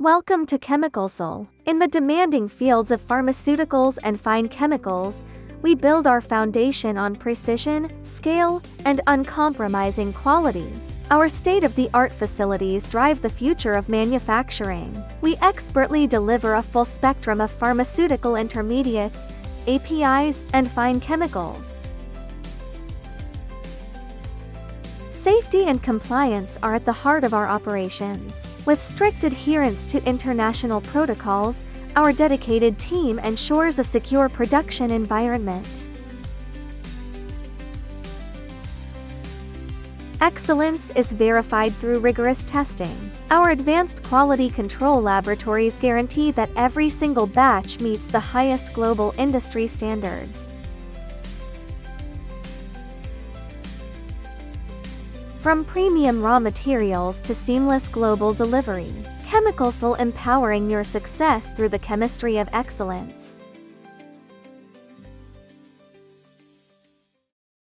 Welcome to ChemicalCell. In the demanding fields of pharmaceuticals and fine chemicals, we build our foundation on precision, scale, and uncompromising quality. Our state-of-the-art facilities drive the future of manufacturing. We expertly deliver a full spectrum of pharmaceutical intermediates, APIs, and fine chemicals. Safety and compliance are at the heart of our operations. With strict adherence to international protocols, our dedicated team ensures a secure production environment. Excellence is verified through rigorous testing. Our advanced quality control laboratories guarantee that every single batch meets the highest global industry standards. From premium raw materials to seamless global delivery, ChemicalCell empowering your success through the chemistry of excellence.